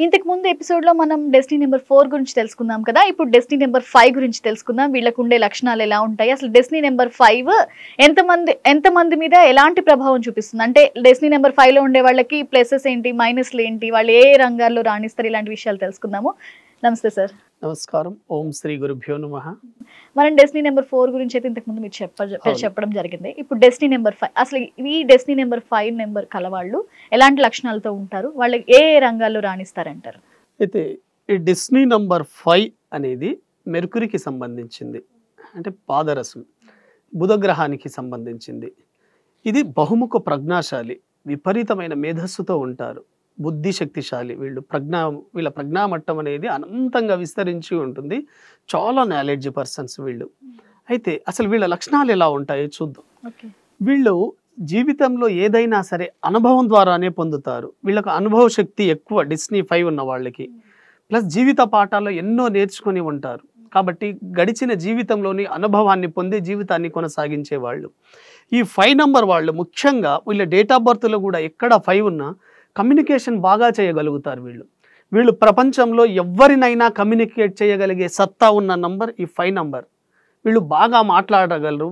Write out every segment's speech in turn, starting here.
ఇంతకు ముందు ఎపిసోడ్ లో మనం డెస్టినీ నెంబర్ 4 గురించి తెలుసుకుందాం కదా. ఇప్పుడు డెస్టినీ నెంబర్ 5 గురించి తెలుసుకుందాం. వీళ్ళకు ఉండే లక్షణాలు ఎలా ఉంటాయి, అసలు డెస్టినీ నెంబర్ 5 ఎంతమంది మీద ఎలాంటి ప్రభావం చూపిస్తుంది, అంటే డెస్టినీ నెంబర్ 5 లో ఉండే వాళ్ళకి ప్లసెస్ ఏంటి, మైనస్లు ఏంటి, వాళ్ళు ఏ రంగాల్లో రాణిస్తారు, ఇలాంటి విషయాలు తెలుసుకుందాము. నమస్తే సార్. నమస్కారం. ఓం శ్రీ గురుభ్యో నమః. మనం డెస్టినీ నెంబర్ 4 గురించి అయితే ఇంతకు ముందు మీరు చెప్పడం జరిగింది. ఇప్పుడు డెస్టినీ నెంబర్ 5, అసలు ఈ డెస్టినీ నెంబర్ 5 నెంబర్ కలవాళ్ళు ఎలాంటి లక్షణాలతో ఉంటారు, వాళ్ళు ఏ రంగాల్లో రాణిస్తారంటారు? అయితే ఈ డెస్టినీ నంబర్ 5 అనేది మెర్కురీకి సంబంధించింది, అంటే పాదరసం, బుధగ్రహానికి సంబంధించింది. ఇది బహుముఖ ప్రజ్ఞాశాలి, విపరీతమైన మేధస్సుతో ఉంటారు, బుద్ధిశక్తిశాలి. వీళ్ళ ప్రజ్ఞామట్టం అనేది అనంతంగా విస్తరించి ఉంటుంది. చాలా నాలెడ్జ్ పర్సన్స్ వీళ్ళు. అయితే అసలు వీళ్ళ లక్షణాలు ఎలా ఉంటాయో చూద్దాం. వీళ్ళు జీవితంలో ఏదైనా సరే అనుభవం ద్వారానే పొందుతారు. వీళ్ళకు అనుభవ శక్తి ఎక్కువ డెస్టినీ 5 ఉన్న వాళ్ళకి. ప్లస్ జీవిత పాఠాలు ఎన్నో నేర్చుకొని ఉంటారు. కాబట్టి గడిచిన జీవితంలోని అనుభవాన్ని పొందే జీవితాన్ని కొనసాగించే వాళ్ళు. ఈ 5 నంబర్ వాళ్ళు ముఖ్యంగా వీళ్ళ డేట్ ఆఫ్ బర్త్లో కూడా ఎక్కడ 5 ఉన్నా కమ్యూనికేషన్ బాగా చేయగలుగుతారు. వీళ్ళు ప్రపంచంలో ఎవరినైనా కమ్యూనికేట్ చేయగలిగే సత్తా ఉన్న నంబర్ ఈ 5 నంబర్. వీళ్ళు బాగా మాట్లాడగలరు,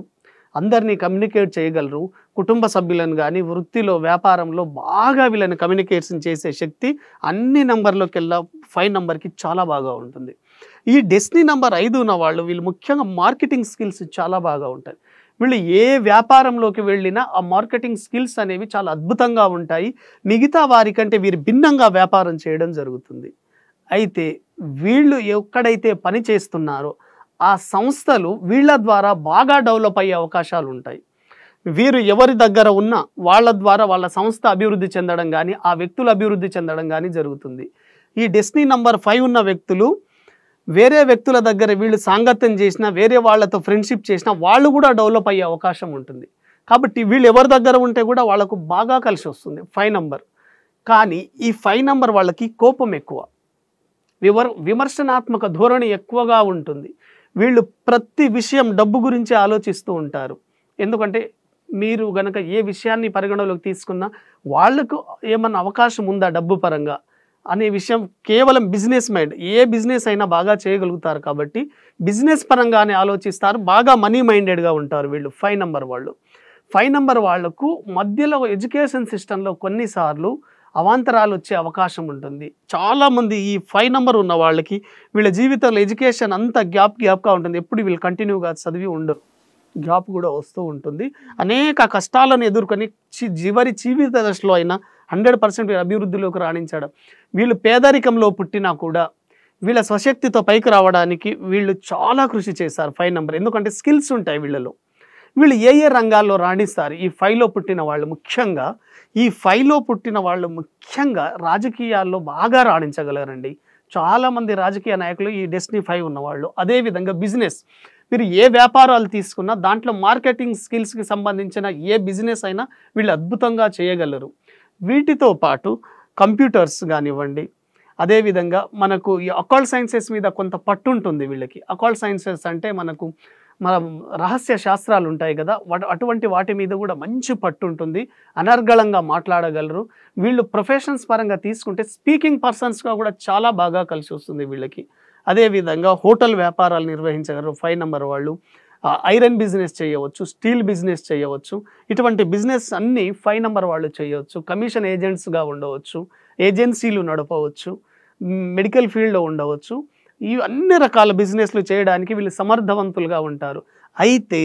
అందరినీ కమ్యూనికేట్ చేయగలరు. కుటుంబ సభ్యులను కానీ వృత్తిలో వ్యాపారంలో బాగా వీళ్ళని కమ్యూనికేషన్ చేసే శక్తి అన్ని నంబర్లోకెల్లా 5 నంబర్కి చాలా బాగా ఉంటుంది. ఈ డెస్టినీ నంబర్ 5 ఉన్న వాళ్ళు వీళ్ళు ముఖ్యంగా మార్కెటింగ్ స్కిల్స్ చాలా బాగా ఉంటాయి. వీళ్ళు ఏ వ్యాపారంలోకి వెళ్ళినా ఆ మార్కెటింగ్ స్కిల్స్ అనేవి చాలా అద్భుతంగా ఉంటాయి. మిగతా వారికంటే వీరు భిన్నంగా వ్యాపారం చేయడం జరుగుతుంది. అయితే వీళ్ళు ఎక్కడైతే పని చేస్తున్నారో ఆ సంస్థలు వీళ్ళ ద్వారా బాగా డెవలప్ అయ్యే అవకాశాలు ఉంటాయి. వీరు ఎవరి దగ్గర ఉన్నా వాళ్ళ ద్వారా వాళ్ళ సంస్థ అభివృద్ధి చెందడం కానీ ఆ వ్యక్తులు అభివృద్ధి చెందడం కానీ జరుగుతుంది. ఈ డెస్టినీ నంబర్ 5 ఉన్న వ్యక్తులు వేరే వ్యక్తుల దగ్గర వీళ్ళు సాంగత్యం చేసినా, వేరే వాళ్ళతో ఫ్రెండ్షిప్ చేసినా వాళ్ళు కూడా డెవలప్ అయ్యే అవకాశం ఉంటుంది. కాబట్టి వీళ్ళు ఎవరి దగ్గర ఉంటే కూడా వాళ్ళకు బాగా కలిసి వస్తుంది 5 నంబర్. కానీ ఈ 5 నంబర్ వాళ్ళకి కోపం ఎక్కువ, విమర్శనాత్మక ధోరణి ఎక్కువగా ఉంటుంది. వీళ్ళు ప్రతి విషయం డబ్బు గురించి ఆలోచిస్తూ ఉంటారు. ఎందుకంటే మీరు గనక ఏ విషయాన్ని పరిగణలోకి తీసుకున్నా వాళ్లకు ఏమన్నా అవకాశం ఉందా డబ్బు పరంగా అనే విషయం కేవలం బిజినెస్ మైండ్, ఏ బిజినెస్ అయినా బాగా చేయగలుగుతారు. కాబట్టి బిజినెస్ పరంగానే ఆలోచిస్తారు, బాగా మనీ మైండెడ్గా ఉంటారు వీళ్ళు 5 నంబర్ వాళ్ళు. 5 నంబర్ వాళ్లకు మధ్యలో ఎడ్యుకేషన్ సిస్టంలో కొన్నిసార్లు అవాంతరాలు వచ్చే అవకాశం ఉంటుంది. చాలామంది ఈ 5 నంబర్ ఉన్న వాళ్ళకి వీళ్ళ జీవితంలో ఎడ్యుకేషన్ అంతా గ్యాప్గా ఉంటుంది. ఎప్పుడు వీళ్ళు కంటిన్యూగా చదివి ఉండరు, గ్యాప్ కూడా వస్తూ ఉంటుంది. అనేక కష్టాలను ఎదుర్కొని చివరి జీవిత దశలో అయినా 100% అభివృద్ధిలోకి రాణించడం. వీళ్ళు పేదరికంలో పుట్టినా కూడా వీళ్ళ స్వశక్తితో పైకి రావడానికి వీళ్ళు చాలా కృషి చేశారు 5 నంబర్. ఎందుకంటే స్కిల్స్ ఉంటాయి వీళ్ళలో. వీళ్ళు ఏ రంగాల్లో రాణిస్తారు ఈ 5లో పుట్టిన వాళ్ళు? ముఖ్యంగా ఈ 5లో పుట్టిన వాళ్ళు ముఖ్యంగా రాజకీయాల్లో బాగా రాణించగలరండి. చాలామంది రాజకీయ నాయకులు ఈ డెస్టినీ 5 ఉన్నవాళ్ళు. అదేవిధంగా బిజినెస్, మీరు ఏ వ్యాపారాలు తీసుకున్నా దాంట్లో మార్కెటింగ్ స్కిల్స్కి సంబంధించిన ఏ బిజినెస్ అయినా వీళ్ళు అద్భుతంగా చేయగలరు. వీటితో పాటు కంప్యూటర్స్ కానివ్వండి, అదేవిధంగా మనకు ఈ అకల్ట్ సైన్సెస్ మీద కొంత పట్టు ఉంటుంది వీళ్ళకి. అకల్ట్ సైన్సెస్ అంటే మన రహస్య శాస్త్రాలు ఉంటాయి కదా, అటువంటి వాటి మీద కూడా మంచి పట్టు ఉంటుంది. అనర్గళంగా మాట్లాడగలరు. వీళ్ళు ప్రొఫెషన్స్ పరంగా తీసుకుంటే స్పీకింగ్ పర్సన్స్గా కూడా చాలా బాగా కలిసి వస్తుంది వీళ్ళకి. అదేవిధంగా హోటల్ వ్యాపారాలు నిర్వహించగలరు 5 నంబర్ వాళ్ళు. ఐరన్ బిజినెస్ చేయవచ్చు, స్టీల్ బిజినెస్ చేయవచ్చు. ఇటువంటి బిజినెస్ అన్నీ 5 నంబర్ వాళ్ళు చేయవచ్చు. కమిషన్ ఏజెంట్స్గా ఉండవచ్చు, ఏజెన్సీలు నడపవచ్చు, మెడికల్ ఫీల్డ్లో ఉండవచ్చు. ఈ అన్ని రకాల బిజినెస్లు చేయడానికి వీళ్ళు సమర్థవంతులుగా ఉంటారు. అయితే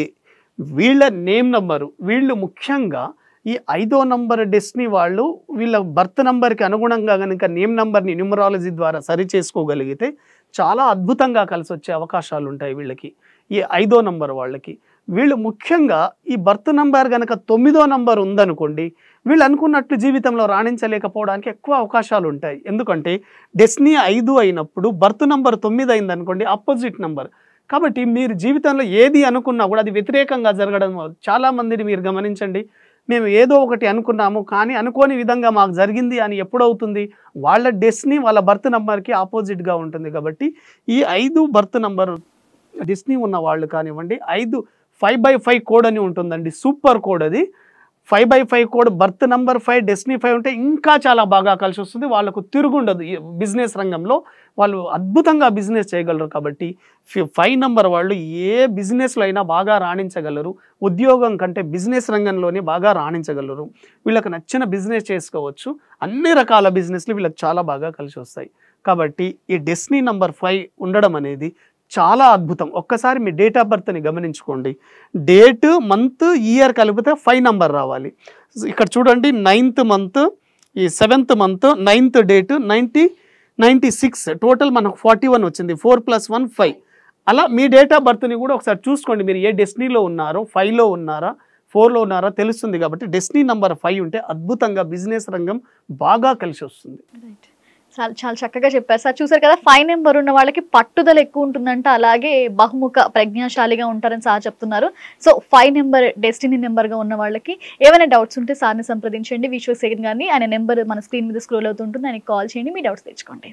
వీళ్ళ నేమ్ నంబరు, వీళ్ళు ముఖ్యంగా ఈ 5వ నంబర్ డెస్టినీ వాళ్ళు వీళ్ళ బర్త్ నంబర్కి అనుగుణంగా కనుక నేమ్ నంబర్ని న్యూమరాలజీ ద్వారా సరి చేసుకోగలిగితే చాలా అద్భుతంగా కలిసి వచ్చే అవకాశాలు ఉంటాయి వీళ్ళకి. ఈ 5వ నంబర్ వాళ్ళకి వీళ్ళు ముఖ్యంగా ఈ బర్త్ నంబర్ కనుక 9వ నంబర్ ఉందనుకోండి, వీళ్ళు అనుకున్నట్లు జీవితంలో రాణించలేకపోవడానికి ఎక్కువ అవకాశాలు ఉంటాయి. ఎందుకంటే డెస్టినీ 5 అయినప్పుడు బర్త్ నంబర్ 9 అయిందనుకోండి, ఆపోజిట్ నంబర్. కాబట్టి మీరు జీవితంలో ఏది అనుకున్నా కూడా అది వ్యతిరేకంగా జరగడం. చాలామందిని మీరు గమనించండి, మేము ఏదో ఒకటి అనుకున్నాము కానీ అనుకోని విధంగా మాకు జరిగింది అని ఎప్పుడవుతుంది? వాళ్ళ డెస్టినీ వాళ్ళ బర్త్ నంబర్కి ఆపోజిట్గా ఉంటుంది. కాబట్టి ఈ 5 బర్త్ నంబర్ డెస్టినీ ఉన్న వాళ్ళు కానివ్వండి, 5 5/5 కోడ్ అని ఉంటుందండి, సూపర్ కోడ్ అది. 5/5 కోడ్ బర్త్ నంబర్ 5 డెస్టినీ 5 ఉంటే ఇంకా చాలా బాగా కలిసి వస్తుంది. వాళ్ళకు తిరుగుండదు. ఈ బిజినెస్ రంగంలో వాళ్ళు అద్భుతంగా బిజినెస్ చేయగలరు. కాబట్టి 5 నంబర్ వాళ్ళు ఏ బిజినెస్లో అయినా బాగా రాణించగలరు. ఉద్యోగం కంటే బిజినెస్ రంగంలోనే బాగా రాణించగలరు. వీళ్ళకి నచ్చిన బిజినెస్ చేసుకోవచ్చు. అన్ని రకాల బిజినెస్లు వీళ్ళకి చాలా బాగా కలిసి వస్తాయి. కాబట్టి ఈ డెస్టినీ నంబర్ 5 ఉండడం అనేది చాలా అద్భుతం. ఒక్కసారి మీ డేట్ ఆఫ్ బర్త్ని గమనించుకోండి. డేట్, మంత్, ఇయర్ కలిపితే 5 నంబర్ రావాలి. ఇక్కడ చూడండి, 9th మంత్, ఈ 7th month, 9th date, 96 total మనకు 41 వచ్చింది. 4 + 1 5. అలా మీ డేట్ ఆఫ్ బర్త్ని కూడా ఒకసారి చూసుకోండి. మీరు ఏ డెస్టినీలో ఉన్నారో, 5లో ఉన్నారా, 4లో ఉన్నారా తెలుస్తుంది. కాబట్టి డెస్టినీ నంబర్ 5 ఉంటే అద్భుతంగా బిజినెస్ రంగం బాగా కలిసి వస్తుంది. చాలా చాలా చక్కగా చెప్పారు సార్. చూసారు కదా, 5 నెంబర్ ఉన్న వాళ్ళకి పట్టుదల ఎక్కువ ఉంటుందంట, అలాగే బహుముఖ ప్రజ్ఞాశాలిగా ఉంటారని సార్ చెప్తున్నారు. సో 5 నెంబర్ డెస్టినీ నెంబర్గా ఉన్న వాళ్ళకి ఏమైనా డౌట్స్ ఉంటే సార్ని సంప్రదించండి. విశ్వసేన్ గారిని. ఆయన నెంబర్ మన స్క్రీన్ మీద స్క్రోల్ అవుతుంటుంది. ఆయనకి కాల్ చేయండి, మీ డౌట్స్ తెచ్చుకోండి.